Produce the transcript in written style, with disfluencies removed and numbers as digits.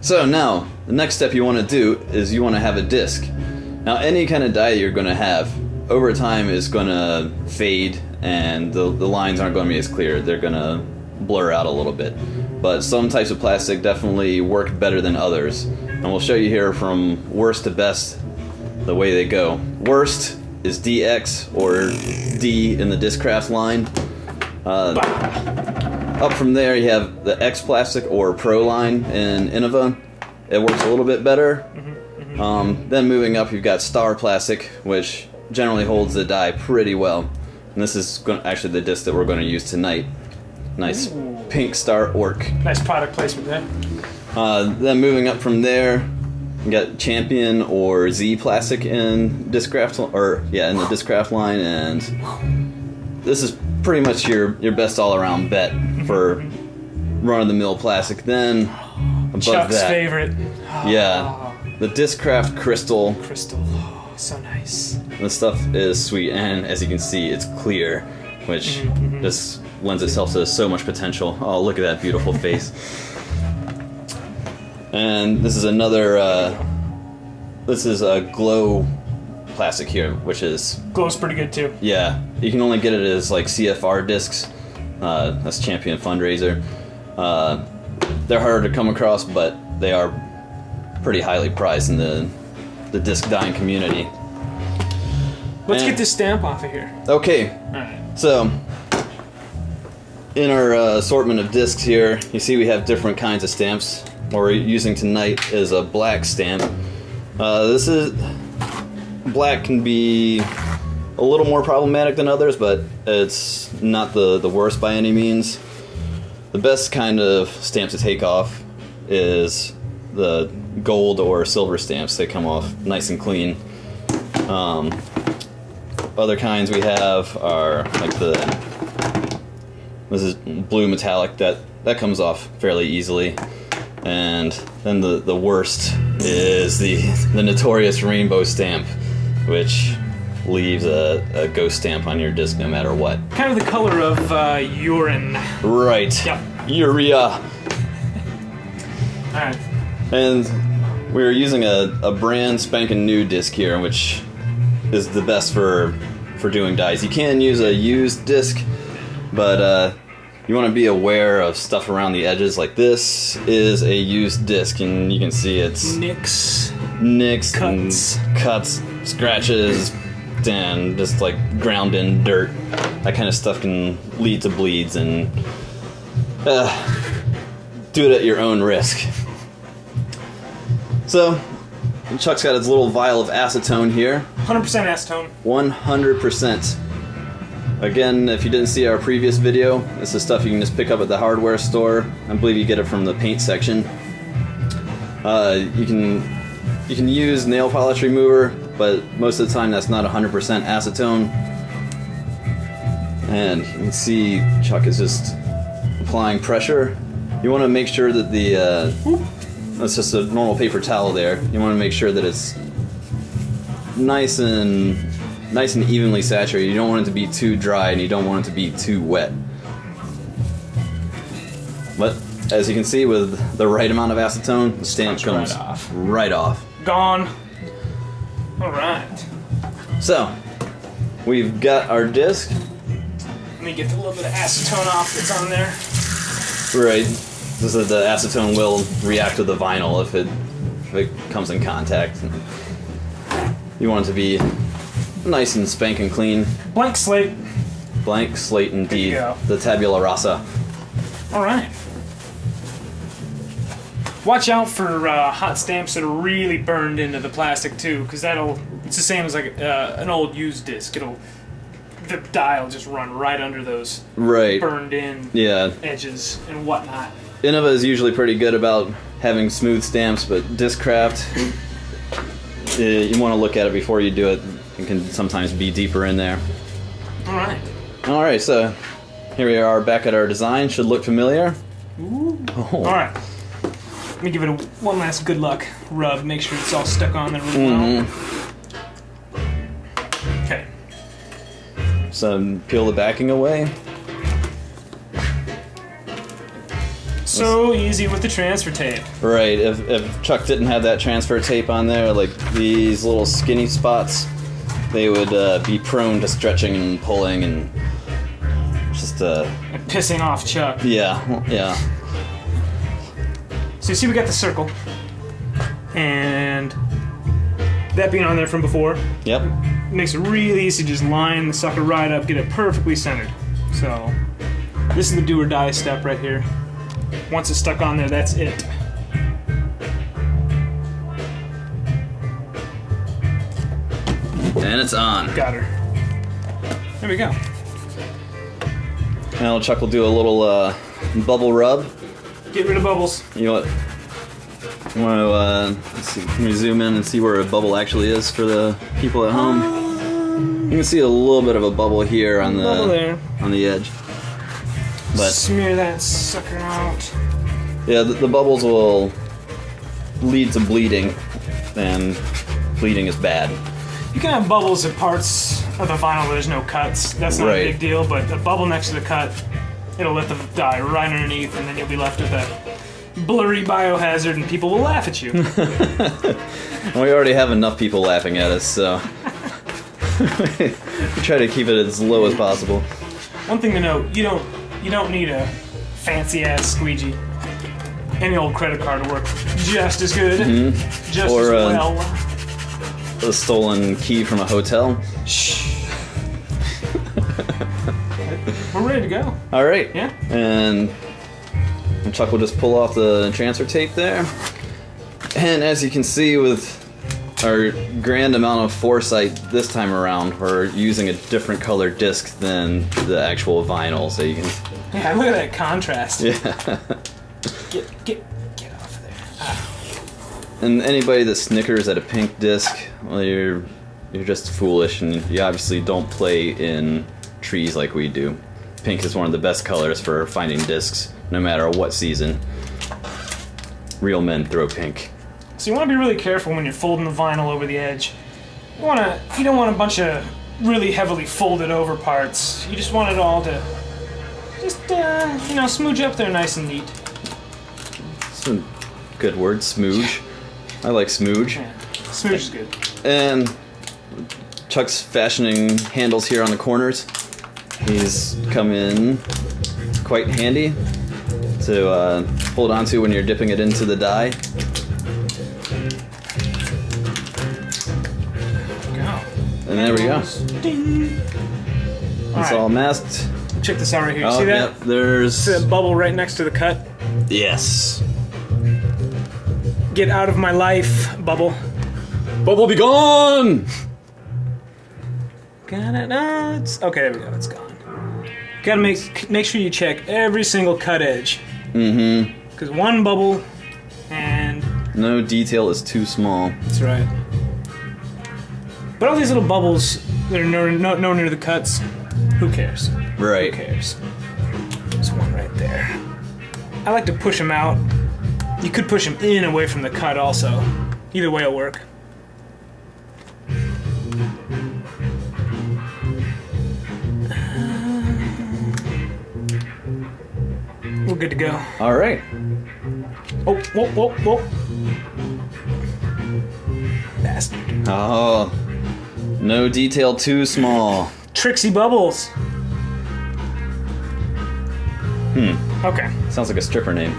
So now, the next step you want to do is you want to have a disc. Now any kind of die you're going to have, over time is going to fade and the lines aren't going to be as clear. They're going to blur out a little bit. But some types of plastic definitely work better than others. And we'll show you here from worst to best the way they go. Worst is DX or D in the Discraft line. Up from there you have the X plastic or Pro line in Innova. It works a little bit better. Then moving up you've got Star plastic, which generally holds the die pretty well. And this is actually the disc that we're going to use tonight. Nice pink Star Orc. Nice product placement there. Then moving up from there, you got Champion or Z plastic in Discraft, or yeah, in the Discraft line, and this is pretty much your best all-around bet for run-of-the-mill plastic. Then above Chuck's that, favorite. yeah, the Discraft Crystal. Crystal, oh, so nice. This stuff is sweet, and as you can see, it's clear, which just lends itself to so much potential. Oh, look at that beautiful face. And this is another, this is a glow plastic here, which is... Glows pretty good too. Yeah, you can only get it as like CFR discs. That's Champion Fundraiser. They're harder to come across, but they are pretty highly prized in the disc dyeing community. Let's get this stamp off of here. Okay, Alright. so in our assortment of discs here, you see we have different kinds of stamps. What we're using tonight is a black stamp. Black can be a little more problematic than others, but it's not the worst by any means. The best kind of stamp to take off is the gold or silver stamps. They come off nice and clean. Other kinds we have are like this is blue metallic, that comes off fairly easily. And then the worst is the notorious rainbow stamp, which leaves a ghost stamp on your disc no matter what. Kind of the color of urine. Right. Yep. Urea. Alright. And we're using a brand spanking new disc here, which is the best for doing dyes. You can use a used disc, but you want to be aware of stuff around the edges. Like this is a used disc, and you can see it's nicks, cuts, scratches, and just like ground in dirt. That kind of stuff can lead to bleeds, and do it at your own risk. So Chuck's got his little vial of acetone here. 100% acetone. 100%. Again, if you didn't see our previous video, this is stuff you can just pick up at the hardware store. I believe you get it from the paint section. You can use nail polish remover, but most of the time that's not 100% acetone. And you can see Chuck is just applying pressure. You want to make sure that that's just a normal paper towel there. You want to make sure that it's nice and evenly saturated. You don't want it to be too dry and you don't want it to be too wet. But as you can see, with the right amount of acetone, the stamp comes right off. Gone. Alright. So, we've got our disc. Let me get the little bit of acetone off that's on there. Right. This is the acetone will react with the vinyl if it comes in contact. You want it to be nice and spanking clean. Blank slate. Blank slate indeed. There you go. The tabula rasa. Alright. Watch out for hot stamps that are really burned into the plastic too, because it's the same as like an old used disc. The dye will just run right under those burned in edges and whatnot. Innova is usually pretty good about having smooth stamps, but Discraft, you want to look at it before you do it. It can sometimes be deeper in there. Alright. Alright, so here we are back at our design. Should look familiar. Ooh. Oh. Alright. Let me give it one last good luck rub, make sure it's all stuck on there really well. Okay. So peel the backing away. So easy with the transfer tape. Right. If Chuck didn't have that transfer tape on there, like these little skinny spots, they would be prone to stretching and pulling and just and pissing off Chuck. Yeah. So you see, we got the circle, and that being on there from before. Yep. Makes it really easy to just line the sucker right up, get it perfectly centered. So this is the do or die step right here. Once it's stuck on there, that's it. And it's on. Got her. There we go. Now Chuck will do a little bubble rub. Get rid of bubbles. You know what? You want to let's see, can we zoom in and see where a bubble actually is for the people at home? You can see a little bit of a bubble here on the edge. But smear that sucker out. Yeah, the bubbles will lead to bleeding, and bleeding is bad. You can have bubbles at parts of the vinyl where there's no cuts. That's not a big deal, but a bubble next to the cut, it'll let the dye right underneath, and then you'll be left with a blurry biohazard, and people will laugh at you. We already have enough people laughing at us, so we try to keep it as low as possible. One thing to note, you don't need a fancy ass squeegee. Any old credit card will work just as good, just or, as well. A stolen key from a hotel. Shh. We're ready to go. All right. Yeah. And Chuck will just pull off the transfer tape there. And as you can see, with our grand amount of foresight this time around, we're using a different colored disc than the actual vinyl, so you can. Yeah, look at that contrast. Yeah. Get off of there. Ah. And anybody that snickers at a pink disc, well, you're just foolish, and you obviously don't play in trees like we do. Pink is one of the best colors for finding discs, no matter what season. Real men throw pink. So you want to be really careful when you're folding the vinyl over the edge. You don't want a bunch of really heavily folded over parts. You just want it all to just smooge up there nice and neat. It's a good word, smooge. I like smooge. Yeah. Smooge is good. And Chuck's fashioning handles here on the corners. He's come in quite handy to hold on to when you're dipping it into the dye. And there we go. Ding. It's all masked. Check this out right here. Oh, See that? Yep, there's... See that bubble right next to the cut? Yes. Get out of my life, bubble. Bubble be gone! Got it. No, it's... Okay, there we go. It's gone. Gotta make sure you check every single cut edge. Mm-hmm. Because one bubble and... No detail is too small. That's right. But all these little bubbles that are no near the cuts, who cares? Right. Who cares? There's one right there. I like to push them out. You could push them in away from the cut also. Either way will work. We're good to go. All right. Oh, whoa. Bastard. Oh. No detail too small. Trixie Bubbles. Okay. Sounds like a stripper name.